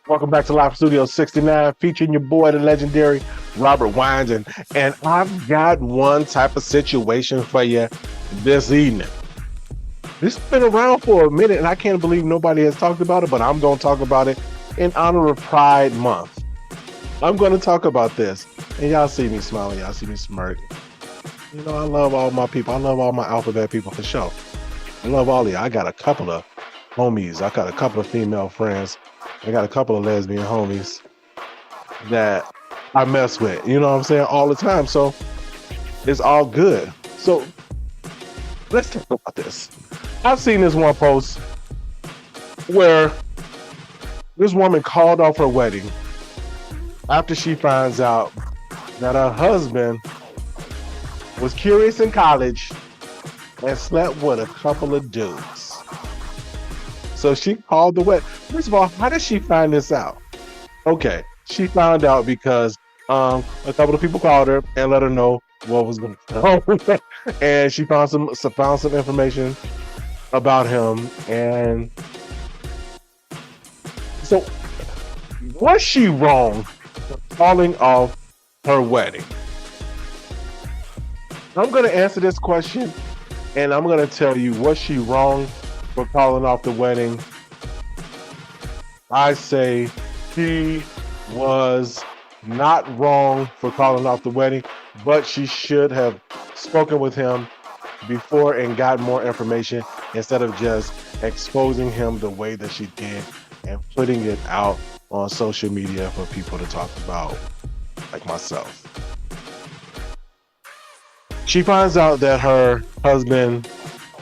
Welcome back to Live Studio 69, featuring your boy, the legendary Robert Wines. And I've got one type of situation for you this evening. This has been around for a minute, and I can't believe nobody has talked about it, but I'm going to talk about it in honor of Pride Month. I'm going to talk about this. And y'all see me smiling, y'all see me smirking. You know, I love all my people. I love all my alphabet people for sure. I love all of you. I got a couple of homies. I got a couple of female friends. I got a couple of lesbian homies that I mess with, you know what I'm saying, all the time. So it's all good. So let's talk about this. I've seen this one post where this woman called off her wedding after she finds out that her husband was curious in college and slept with a couple of dudes. So she called the wedding. First of all, how did she find this out? Okay, she found out because a couple of people called her and let her know what was going on, and she found some information about him. And so, was she wrong for calling off her wedding? I'm going to answer this question, and I'm going to tell you, was she wrong for calling off the wedding? I say she was not wrong for calling off the wedding, but she should have spoken with him before and got more information instead of just exposing him the way that she did and putting it out on social media for people to talk about, like myself. She finds out that her husband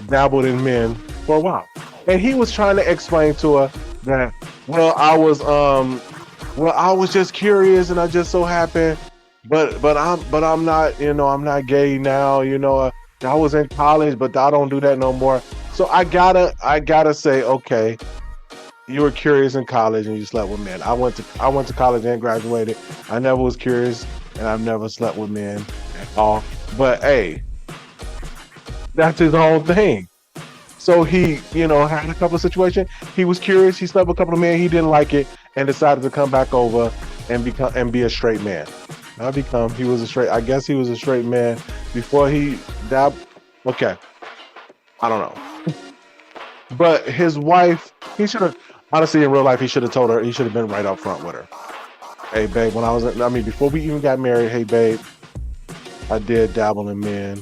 dabbled in men for a while, and he was trying to explain to her that, I was just curious, and I just so happened, but I'm not, I'm not gay now, I was in college, but I don't do that no more. So I gotta say, okay, you were curious in college and you slept with men. I went to college and graduated. I never was curious, and I've never slept with men at all. But hey, that's his own thing. So he, had a couple of situations. He was curious. He slept with a couple of men. He didn't like it and decided to come back over and be a straight man. He was a straight. I guess he was a straight man before he dabbed. Okay, I don't know. But his wife, he should have, honestly, in real life, he should have told her. He should have been right up front with her. Hey, babe, before we even got married, hey, babe, I did dabble in men,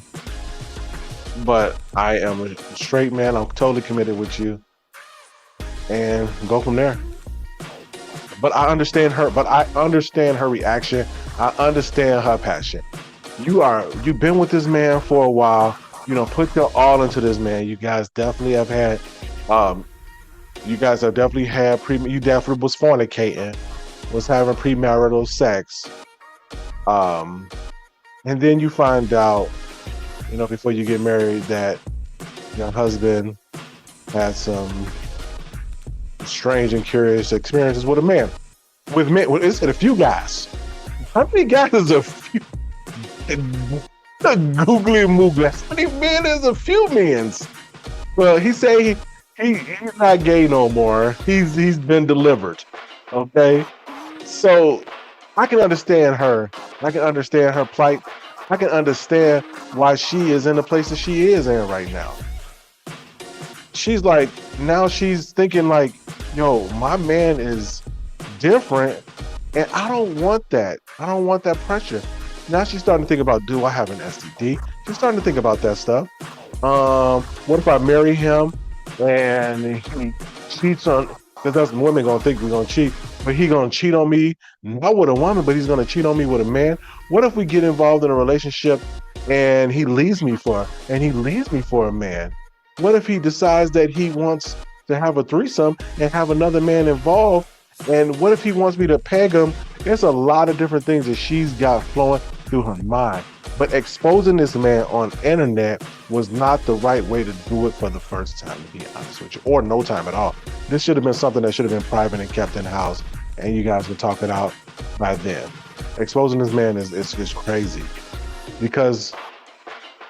but I am a straight man. I'm totally committed with you, and go from there. But I understand her. But I understand her reaction. I understand her passion. You've been with this man for a while. Put your all into this man. You guys definitely have had. You guys have definitely had You definitely was fornicating, was having premarital sex. And then you find out, before you get married, that your husband had some strange and curious experiences with a man. With men, it's a few guys. How many guys is a few? The googly moogly. How many men is a few men's? Well, he say he's not gay no more. He's been delivered. Okay, so I can understand her. I can understand her plight. I can understand why she is in the place that she is in right now. She's like, now she's thinking like, yo, my man is different, and I don't want that. I don't want that pressure. Now she's starting to think about, do I have an STD? She's starting to think about that stuff. What if I marry him and he cheats on? Because that's women gonna think we're gonna cheat, but he gonna cheat on me not with a woman, but he's gonna cheat on me with a man. What if we get involved in a relationship and he leaves me for a man? What if he decides that he wants to have a threesome and have another man involved? And what if he wants me to peg him? There's a lot of different things that she's got flowing through her mind. But exposing this man on internet was not the right way to do it for the first time, to be honest with you, or no time at all. This should have been something that should have been private and kept in house, and you guys would talk it out by then. Exposing this man is crazy, because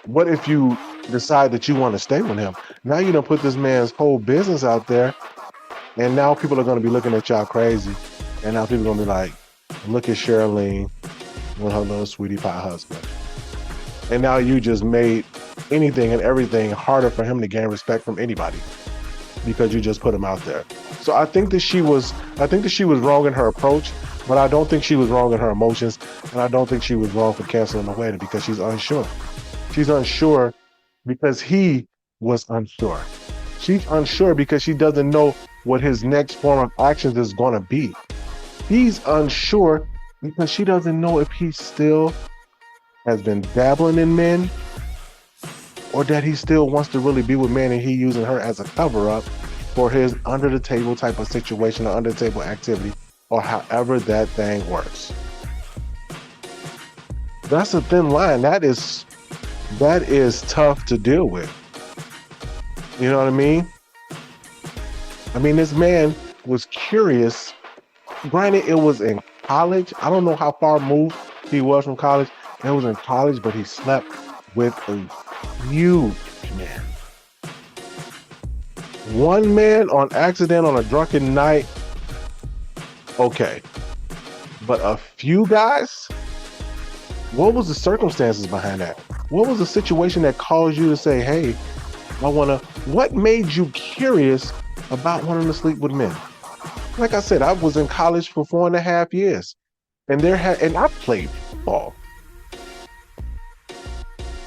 what if you decide that you want to stay with him? Now you don't put this man's whole business out there, and now people are going to be looking at y'all crazy. And now people gonna be like, look at Sherilyn with her little sweetie pie husband. And now you just made anything and everything harder for him to gain respect from anybody because you just put him out there. So I think that she was wrong in her approach, but I don't think she was wrong in her emotions, and I don't think she was wrong for canceling the wedding because she's unsure. She's unsure because he was unsure. She's unsure because she doesn't know what his next form of actions is going to be. He's unsure because she doesn't know if he still has been dabbling in men or that he still wants to really be with men and he using her as a cover up for his under the table type of situation or under the table activity or however that thing works. That's a thin line. That is tough to deal with. You know what I mean? I mean, this man was curious. Granted, it was in college. I don't know how far moved he was from college. It was in college, but he slept with a huge man. One man on accident on a drunken night, okay. But a few guys? What was the circumstances behind that? What was the situation that caused you to say, hey, what made you curious about wanting to sleep with men? Like I said, I was in college for 4.5 years, and I played football.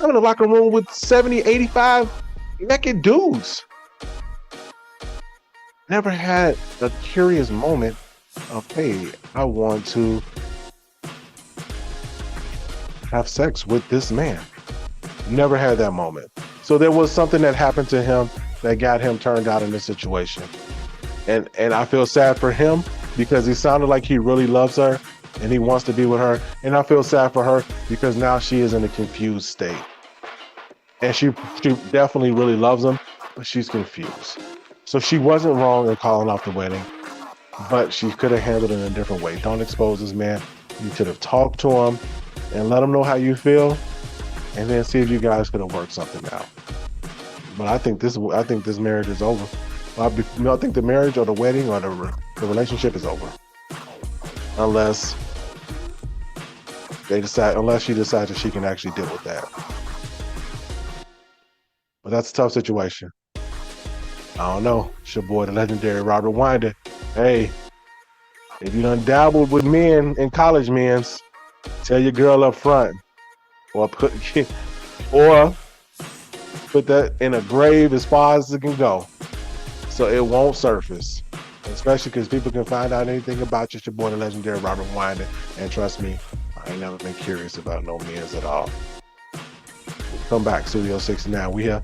I'm in the locker room with 70, 85 naked dudes. Never had a curious moment of, hey, I want to have sex with this man. Never had that moment. So there was something that happened to him that got him turned out in this situation. And I feel sad for him because he sounded like he really loves her and he wants to be with her. And I feel sad for her because now she is in a confused state. And she definitely really loves him, but she's confused. So she wasn't wrong in calling off the wedding, but she could have handled it in a different way. Don't expose this man. You could have talked to him and let him know how you feel, and then see if you guys could have worked something out. But I think this marriage is over. I think the marriage or the wedding or the relationship is over, unless she decides that she can actually deal with that. But that's a tough situation. I don't know. It's your boy, the legendary Robert Winder. Hey, if you done dabbled with men and college men's, tell your girl up front, or put that in a grave as far as it can go, so it won't surface. Especially because people can find out anything about you. It's your boy, the legendary Robert Winder, and trust me, I ain't never been curious about no men's at all. Come back, Studilo 69. We here.